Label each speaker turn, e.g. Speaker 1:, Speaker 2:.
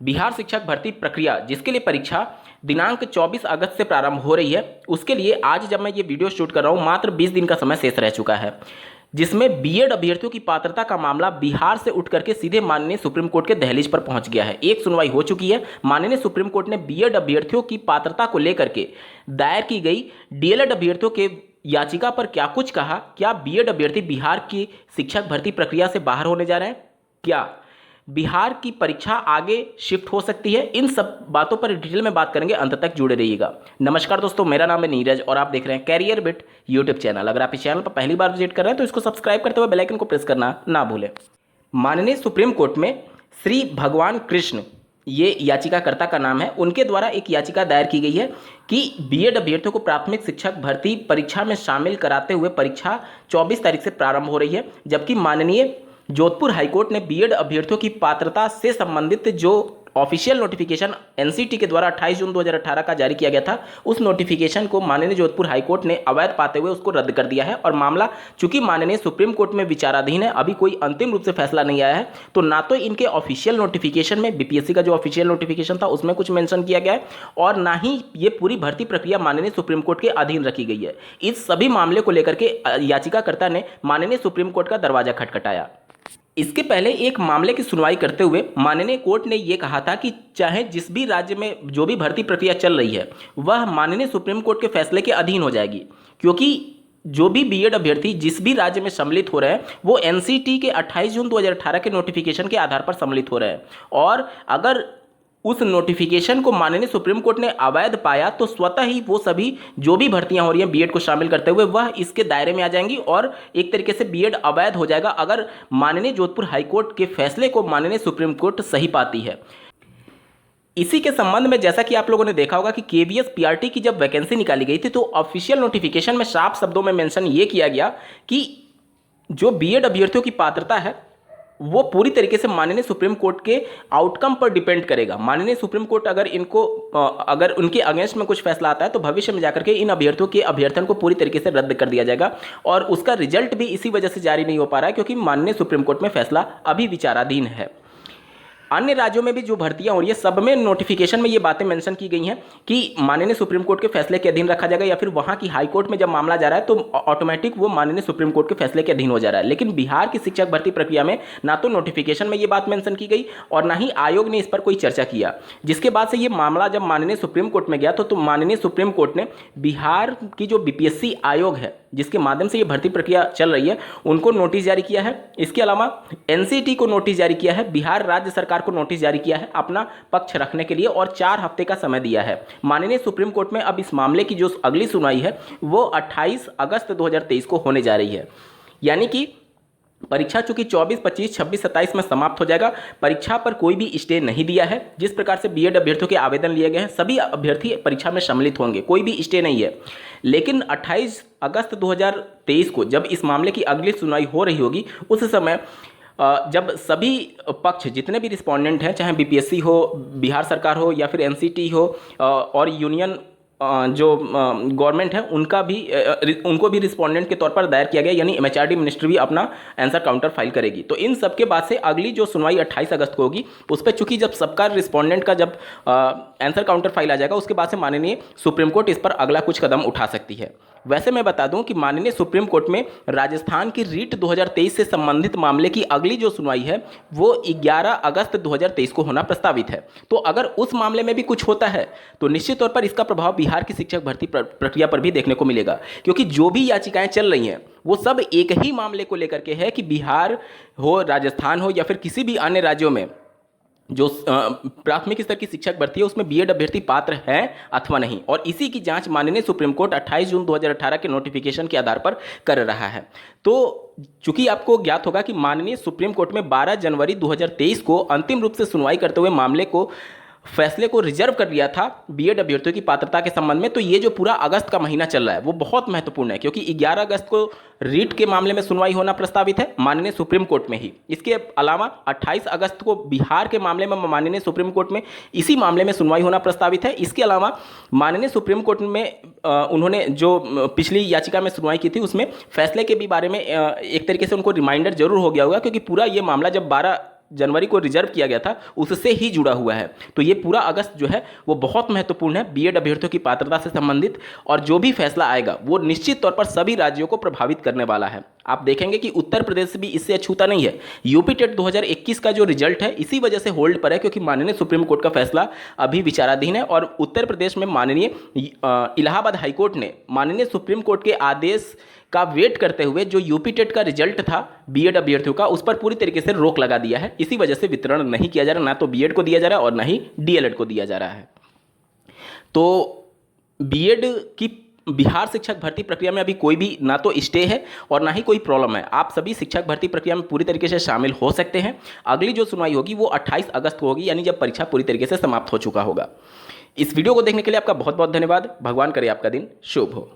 Speaker 1: बिहार शिक्षक भर्ती प्रक्रिया जिसके लिए परीक्षा दिनांक 24 अगस्त से प्रारंभ हो रही है, उसके लिए आज जब मैं ये वीडियो शूट कर रहा हूँ मात्र 20 दिन का समय शेष रह चुका है, जिसमें बीएड अभ्यर्थियों की पात्रता का मामला बिहार से उठ करके सीधे माननीय सुप्रीम कोर्ट के दहलीज पर पहुंच गया है। एक सुनवाई हो चुकी है। माननीय सुप्रीम कोर्ट ने बीएड अभ्यर्थियों की पात्रता को लेकर के दायर की गई डीएलएड अभ्यर्थियों के याचिका पर क्या कुछ कहा। क्या बीएड अभ्यर्थी बिहार की शिक्षक भर्ती प्रक्रिया से बाहर होने जा रहे हैं? क्या बिहार की परीक्षा आगे शिफ्ट हो सकती है? इन सब बातों पर डिटेल में बात करेंगे, अंत तक जुड़े रहिएगा। नमस्कार दोस्तों, मेरा नाम है नीरज और आप देख रहे हैं कैरियर बिट यूट्यूब चैनल। अगर आप इस चैनल पर पहली बार विजिट कर रहे हैं तो इसको सब्सक्राइब करते हुए बेल आइकन को प्रेस करना ना भूलें। माननीय सुप्रीम कोर्ट में श्री भगवान कृष्ण, ये याचिकाकर्ता का नाम है, उनके द्वारा एक याचिका दायर की गई है कि बीएड अभ्यर्थियों को प्राथमिक शिक्षक भर्ती परीक्षा में शामिल कराते हुए परीक्षा 24 तारीख से प्रारंभ हो रही है, जबकि माननीय जोधपुर हाईकोर्ट ने बीएड अभ्यर्थियों की पात्रता से संबंधित जो ऑफिशियल नोटिफिकेशन एनसीटी के द्वारा 28 जून 2018 का जारी किया गया था, उस नोटिफिकेशन को माननीय जोधपुर हाईकोर्ट ने अवैध पाते हुए उसको रद्द कर दिया है। और मामला चूंकि माननीय सुप्रीम कोर्ट में विचाराधीन है, अभी कोई अंतिम रूप से फैसला नहीं आया है, तो ना तो इनके ऑफिशियल नोटिफिकेशन में बीपीएससी का जो ऑफिशियल नोटिफिकेशन था उसमें कुछ मेंशन किया गया है और ना ही ये पूरी भर्ती प्रक्रिया माननीय सुप्रीम कोर्ट के अधीन रखी गई है। इस सभी मामले को लेकर के याचिकाकर्ता ने माननीय सुप्रीम कोर्ट का दरवाजा खटखटाया। इसके पहले एक मामले की सुनवाई करते हुए माननीय कोर्ट ने यह कहा था कि चाहे जिस भी राज्य में जो भी भर्ती प्रक्रिया चल रही है वह माननीय सुप्रीम कोर्ट के फैसले के अधीन हो जाएगी, क्योंकि जो भी बीएड अभ्यर्थी जिस भी राज्य में सम्मिलित हो रहे हैं वो एनसीटी के 28 जून 2018 के नोटिफिकेशन के आधार पर सम्मिलित हो रहे हैं। और अगर उस नोटिफिकेशन को माननीय सुप्रीम कोर्ट ने अवैध पाया तो स्वतः ही वो सभी जो भी भर्तियां हो रही हैं बीएड को शामिल करते हुए वह इसके दायरे में आ जाएंगी और एक तरीके से बीएड अवैध हो जाएगा, अगर माननीय जोधपुर हाईकोर्ट के फैसले को माननीय सुप्रीम कोर्ट सही पाती है। इसी के संबंध में जैसा कि आप लोगों ने देखा होगा कि केवीएस पीआरटी की जब वैकेंसी निकाली गई थी तो ऑफिशियल नोटिफिकेशन में साफ शब्दों में मेंशन ये किया गया कि जो बीएड अभ्यर्थियों की पात्रता है वो पूरी तरीके से माननीय सुप्रीम कोर्ट के आउटकम पर डिपेंड करेगा। माननीय सुप्रीम कोर्ट अगर उनके अगेंस्ट में कुछ फैसला आता है तो भविष्य में जाकर के इन अभ्यर्थियों के अभ्यर्थन को पूरी तरीके से रद्द कर दिया जाएगा और उसका रिजल्ट भी इसी वजह से जारी नहीं हो पा रहा है क्योंकि माननीय सुप्रीम कोर्ट में फैसला अभी विचाराधीन है। अन्य राज्यों में भी जो भर्तियां हो रही है सब में नोटिफिकेशन में ये बातें मेंशन की गई हैं कि माननीय सुप्रीम कोर्ट के फैसले के अधीन रखा जाएगा या फिर वहां की हाई कोर्ट में जब मामला जा रहा है तो ऑटोमेटिक वो माननीय सुप्रीम कोर्ट के फैसले के अधीन हो जा रहा है। लेकिन बिहार की शिक्षक भर्ती प्रक्रिया में ना तो नोटिफिकेशन में ये बात मेंशन की गई और ना ही आयोग ने इस पर कोई चर्चा किया, जिसके बाद से ये मामला जब माननीय सुप्रीम कोर्ट में गया तो माननीय सुप्रीम कोर्ट ने बिहार की जो बीपीएससी आयोग है जिसके माध्यम से ये भर्ती प्रक्रिया चल रही है उनको नोटिस जारी किया है। इसके अलावा एनसीटी को नोटिस जारी किया है, बिहार राज्य सरकार को नोटिस जारी किया है अपना पक्ष रखने के लिए और 4 हफ्ते का समय दिया है। माननीय सुप्रीम कोर्ट में अब इस मामले की जो अगली सुनवाई है वो 28 अगस्त 2023 को होने जा रही है। यानी कि परीक्षा चूंकि 24, 25, 26, 27 में समाप्त हो जाएगा। परीक्षा पर कोई भी स्टे नहीं दिया है। जिस प्रकार से बीएड अभ्यर्थियों के आवेदन लिए गए हैं सभी अभ्यर्थी परीक्षा में सम्मिलित होंगे, कोई भी स्टे नहीं है। लेकिन 28 अगस्त 2023 को जब इस मामले की अगली सुनवाई हो रही होगी उस समय जब सभी पक्ष जितने भी रिस्पोंडेंट हैं, चाहे बीपीएससी हो, बिहार सरकार हो या फिर एनसीटी हो और यूनियन जो गवर्नमेंट है उनको भी रिस्पोंडेंट के तौर पर दायर किया गया, यानी एमएचआरडी मिनिस्ट्री भी अपना आंसर काउंटर फाइल करेगी। तो इन सब के बाद से अगली जो सुनवाई 28 अगस्त को होगी उस पर चूंकि जब सबका रिस्पोंडेंट का जब आंसर काउंटर फाइल आ जाएगा उसके बाद से माननीय सुप्रीम कोर्ट इस पर अगला कुछ कदम उठा सकती है। वैसे मैं बता दूं कि माननीय सुप्रीम कोर्ट में राजस्थान की रीट 2023 से संबंधित मामले की अगली जो सुनवाई है वो 11 अगस्त 2023 को होना प्रस्तावित है। तो अगर उस मामले में भी कुछ होता है तो निश्चित तौर पर इसका प्रभाव बिहार की शिक्षक भर्ती प्रक्रिया पर भी देखने को मिलेगा, क्योंकि जो भी याचिकाएं चल रही हैं वो सब एक ही मामले को लेकर के है कि बिहार हो, राजस्थान हो या फिर किसी भी अन्य राज्यों में जो प्राथमिक स्तर की शिक्षक भर्ती है उसमें बीएड अभ्यर्थी पात्र है अथवा नहीं, और इसी की जांच माननीय सुप्रीम कोर्ट 28 जून 2018 के नोटिफिकेशन के आधार पर कर रहा है। तो चूंकि आपको ज्ञात होगा कि माननीय सुप्रीम कोर्ट में 12 जनवरी 2023 को अंतिम रूप से सुनवाई करते हुए मामले को फैसले को रिजर्व कर लिया था बीएड अभ्यर्थियों की पात्रता के संबंध में, तो ये जो पूरा अगस्त का महीना चल रहा है वो बहुत महत्वपूर्ण है, क्योंकि 11 अगस्त को रीट के मामले में सुनवाई होना प्रस्तावित है माननीय सुप्रीम कोर्ट में ही। इसके अलावा 28 अगस्त को बिहार के मामले में माननीय सुप्रीम कोर्ट में इसी मामले में सुनवाई होना प्रस्तावित है। इसके अलावा माननीय सुप्रीम कोर्ट में उन्होंने जो पिछली याचिका में सुनवाई की थी उसमें फैसले के भी बारे में एक तरीके से उनको रिमाइंडर जरूर हो गया होगा, क्योंकि पूरा ये मामला जब 12 जनवरी को रिजर्व किया गया था उससे ही जुड़ा हुआ है। तो ये पूरा अगस्त जो है वो बहुत महत्वपूर्ण है बीएड अभ्यर्थियों की पात्रता से संबंधित, और जो भी फैसला आएगा वो निश्चित तौर पर सभी राज्यों को प्रभावित करने वाला है। आप देखेंगे कि उत्तर प्रदेश भी इससे अछूता नहीं है। यूपी टेट 2021 का जो रिजल्ट है इसी वजह से होल्ड पर है, क्योंकि माननीय सुप्रीम कोर्ट का फैसला अभी विचाराधीन है, और उत्तर प्रदेश में माननीय इलाहाबाद हाईकोर्ट ने माननीय सुप्रीम कोर्ट के आदेश का वेट करते हुए जो यूपी टेट का रिजल्ट था बीएड अभ्यर्थियों का उस पर पूरी तरीके से रोक लगा दिया है। इसी वजह से वितरण नहीं किया जा रहा, ना तो बीएड को दिया जा रहा है और ना ही डीएलएड को दिया जा रहा है। तो बीएड की बिहार शिक्षक भर्ती प्रक्रिया में अभी कोई भी ना तो स्टे है और ना ही कोई प्रॉब्लम है। आप सभी शिक्षक भर्ती प्रक्रिया में पूरी तरीके से शामिल हो सकते हैं। अगली जो सुनवाई होगी वो 28 अगस्त को होगी, यानी जब परीक्षा पूरी तरीके से समाप्त हो चुका होगा। इस वीडियो को देखने के लिए आपका बहुत बहुत धन्यवाद। भगवान करे आपका दिन शुभ हो।